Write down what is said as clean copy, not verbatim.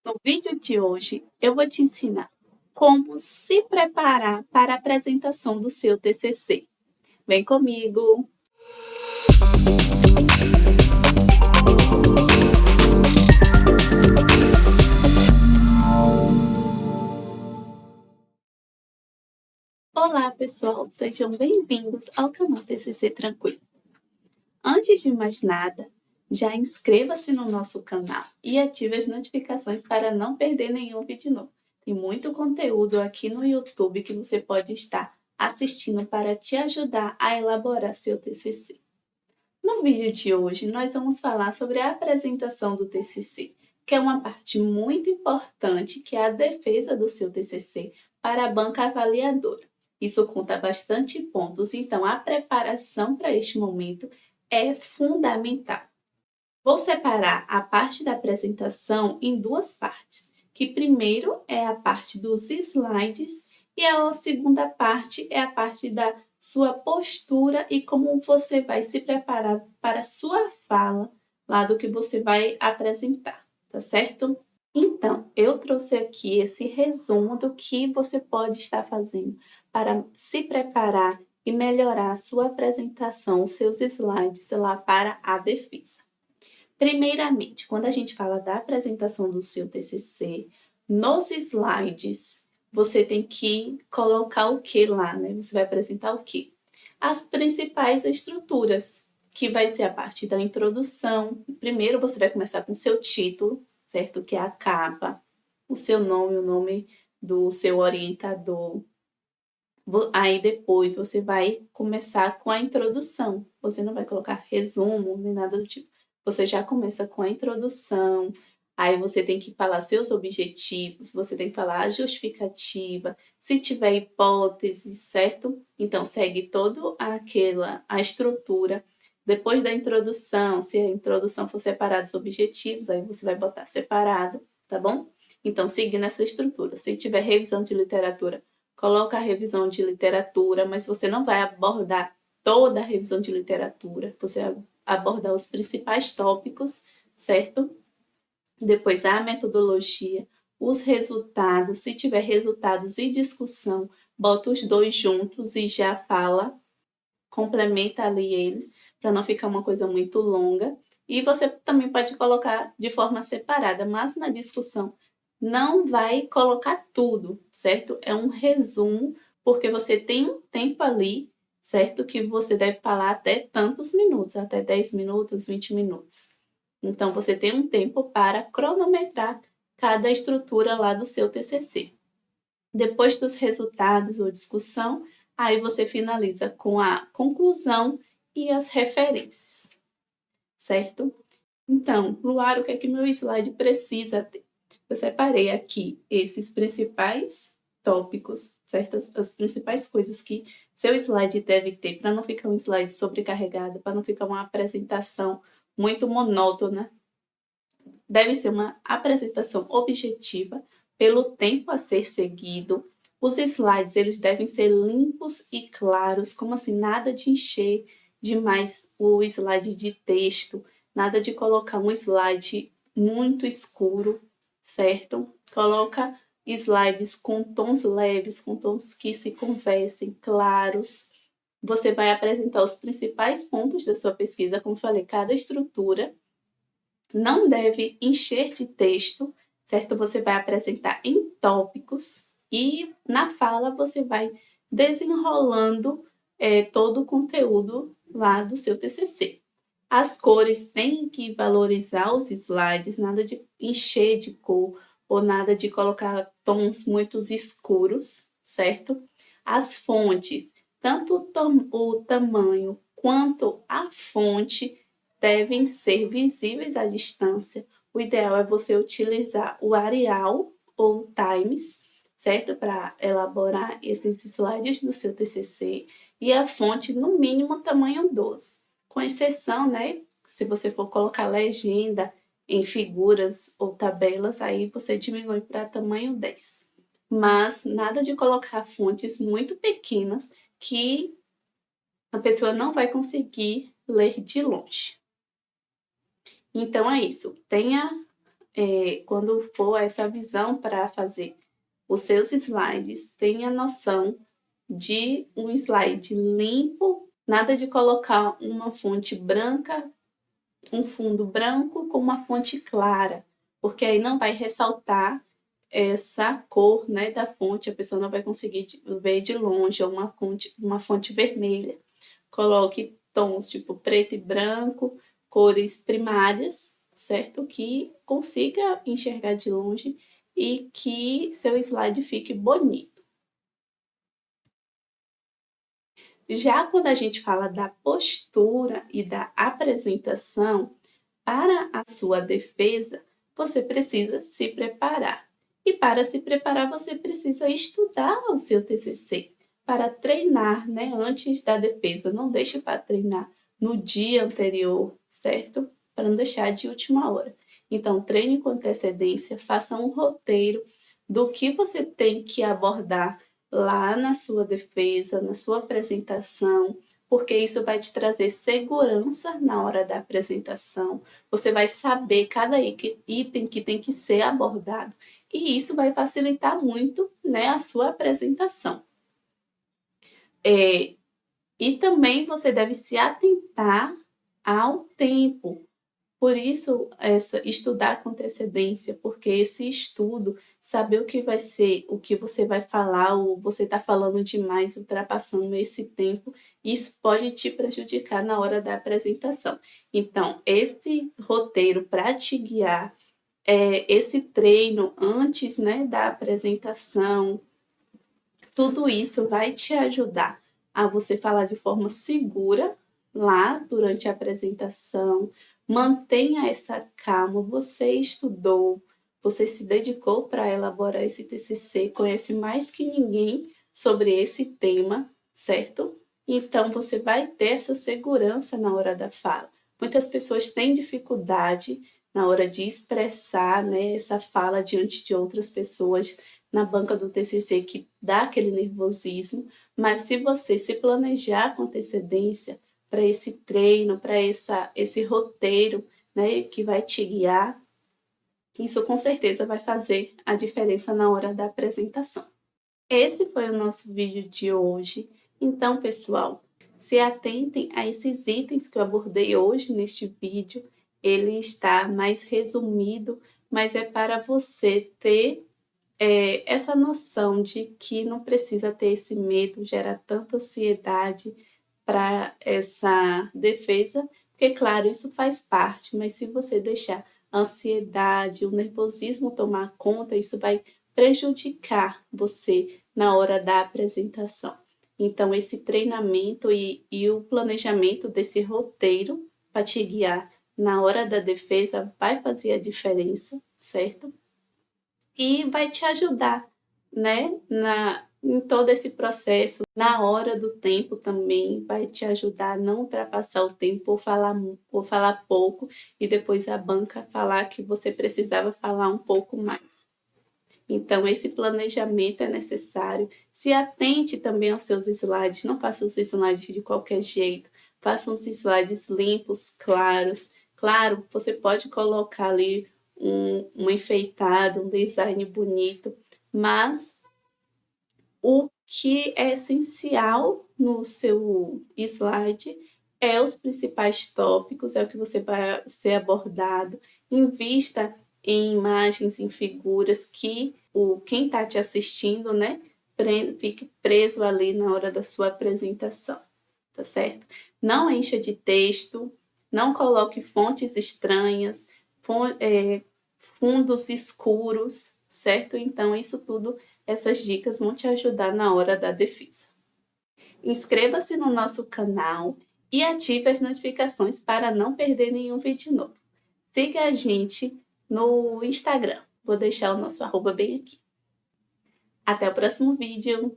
No vídeo de hoje, eu vou te ensinar como se preparar para a apresentação do seu TCC. Vem comigo! Olá, pessoal! Sejam bem-vindos ao canal TCC Tranquilo. Antes de mais nada, já inscreva-se no nosso canal e ative as notificações para não perder nenhum vídeo novo. Tem muito conteúdo aqui no YouTube que você pode estar assistindo para te ajudar a elaborar seu TCC. No vídeo de hoje, nós vamos falar sobre a apresentação do TCC, que é uma parte muito importante, que é a defesa do seu TCC para a banca avaliadora. Isso conta bastante pontos, então a preparação para este momento é fundamental. Vou separar a parte da apresentação em duas partes, que primeiro é a parte dos slides e a segunda parte é a parte da sua postura e como você vai se preparar para a sua fala lá do que você vai apresentar, tá certo? Então, eu trouxe aqui esse resumo do que você pode estar fazendo para se preparar e melhorar a sua apresentação, os seus slides lá para a defesa. Primeiramente, quando a gente fala da apresentação do seu TCC, nos slides, você tem que colocar o que lá, né? Você vai apresentar o quê? As principais estruturas, que vai ser a parte da introdução. Primeiro, você vai começar com o seu título, certo? Que é a capa, o seu nome, o nome do seu orientador. Aí depois você vai começar com a introdução. Você não vai colocar resumo nem nada do tipo. Você já começa com a introdução. Aí você tem que falar seus objetivos, você tem que falar a justificativa, se tiver hipótese, certo? Então segue toda a estrutura. Depois da introdução, se a introdução for separada dos objetivos, aí você vai botar separado, tá bom? Então, seguindo essa estrutura. Se tiver revisão de literatura, coloca a revisão de literatura, mas você não vai abordar toda a revisão de literatura, você vai abordar os principais tópicos, certo? Depois a metodologia, os resultados, se tiver resultados e discussão, bota os dois juntos e já fala, complementa ali eles, para não ficar uma coisa muito longa. E você também pode colocar de forma separada, mas na discussão não vai colocar tudo, certo? É um resumo, porque você tem um tempo ali, certo? Que você deve falar até tantos minutos, até 10 minutos, 20 minutos. Então, você tem um tempo para cronometrar cada estrutura lá do seu TCC. Depois dos resultados ou discussão, aí você finaliza com a conclusão e as referências, certo? Então, Luara, o que é que meu slide precisa ter? Eu separei aqui esses principais tópicos, certo? As principais coisas que seu slide deve ter para não ficar um slide sobrecarregado, para não ficar uma apresentação muito monótona. Deve ser uma apresentação objetiva pelo tempo a ser seguido. Os slides, eles devem ser limpos e claros, como assim, nada de encher demais o slide de texto, nada de colocar um slide muito escuro, certo? Coloca slides com tons leves, com tons que se conversem, claros. Você vai apresentar os principais pontos da sua pesquisa, como falei, cada estrutura. Não deve encher de texto, certo? Você vai apresentar em tópicos e na fala você vai desenrolando todo o conteúdo lá do seu TCC. As cores têm que valorizar os slides, nada de encher de cor ou nada de colocar tons muito escuros, certo? As fontes, tanto o tamanho quanto a fonte devem ser visíveis à distância. O ideal é você utilizar o Arial ou Times, certo? Para elaborar esses slides do seu TCC e a fonte no mínimo tamanho 12. Com exceção, né? Se você for colocar legenda em figuras ou tabelas, aí você diminui para tamanho 10. Mas nada de colocar fontes muito pequenas que a pessoa não vai conseguir ler de longe. Então é isso, tenha quando for essa visão para fazer os seus slides, tenha noção de um slide limpo, nada de colocar uma fonte branca, um fundo branco com uma fonte clara, porque aí não vai ressaltar essa cor, né, da fonte, a pessoa não vai conseguir ver de longe, ou uma fonte vermelha. Coloque tons tipo preto e branco, cores primárias, certo? Que consiga enxergar de longe e que seu slide fique bonito. Já quando a gente fala da postura e da apresentação, para a sua defesa, você precisa se preparar. E para se preparar, você precisa estudar o seu TCC para treinar, né, antes da defesa. Não deixe para treinar no dia anterior, certo? Para não deixar de última hora. Então, treine com antecedência, faça um roteiro do que você tem que abordar lá na sua defesa, na sua apresentação, porque isso vai te trazer segurança na hora da apresentação. Você vai saber cada item que tem que ser abordado. E isso vai facilitar muito, né, a sua apresentação. E também você deve se atentar ao tempo. Por isso, estudar com antecedência, porque esse estudo, saber o que vai ser, o que você vai falar, ou você está falando demais, ultrapassando esse tempo, isso pode te prejudicar na hora da apresentação. Então, esse roteiro para te guiar, esse treino antes, né, da apresentação, tudo isso vai te ajudar a você falar de forma segura lá durante a apresentação. Mantenha essa calma. Você estudou, você se dedicou para elaborar esse TCC, conhece mais que ninguém sobre esse tema, certo? Então, você vai ter essa segurança na hora da fala. Muitas pessoas têm dificuldade na hora de expressar, né, essa fala diante de outras pessoas na banca do TCC, que dá aquele nervosismo, mas se você se planejar com antecedência para esse treino, para esse roteiro, né, que vai te guiar, isso com certeza vai fazer a diferença na hora da apresentação. Esse foi o nosso vídeo de hoje. Então, pessoal, se atentem a esses itens que eu abordei hoje neste vídeo. Ele está mais resumido, mas é para você ter essa noção de que não precisa ter esse medo, gera tanta ansiedade para essa defesa, porque, claro, isso faz parte, mas se você deixar a ansiedade, o nervosismo tomar conta, isso vai prejudicar você na hora da apresentação. Então, esse treinamento e o planejamento desse roteiro para te guiar na hora da defesa vai fazer a diferença, certo? E vai te ajudar, né, em todo esse processo. Na hora do tempo também vai te ajudar a não ultrapassar o tempo ou falar pouco e depois a banca falar que você precisava falar um pouco mais. Então, esse planejamento é necessário. Se atente também aos seus slides, não faça os slides de qualquer jeito. Faça uns slides limpos, claros. Claro, você pode colocar ali um enfeitado, um design bonito, mas o que é essencial no seu slide é os principais tópicos, é o que você vai ser abordado. Invista em imagens, em figuras que quem está te assistindo, né, fique preso ali na hora da sua apresentação, tá certo? Não encha de texto, não coloque fontes estranhas, fundos escuros, certo? Então, isso tudo, essas dicas vão te ajudar na hora da defesa. Inscreva-se no nosso canal e ative as notificações para não perder nenhum vídeo novo. Siga a gente no Instagram. Vou deixar o nosso @ bem aqui. Até o próximo vídeo.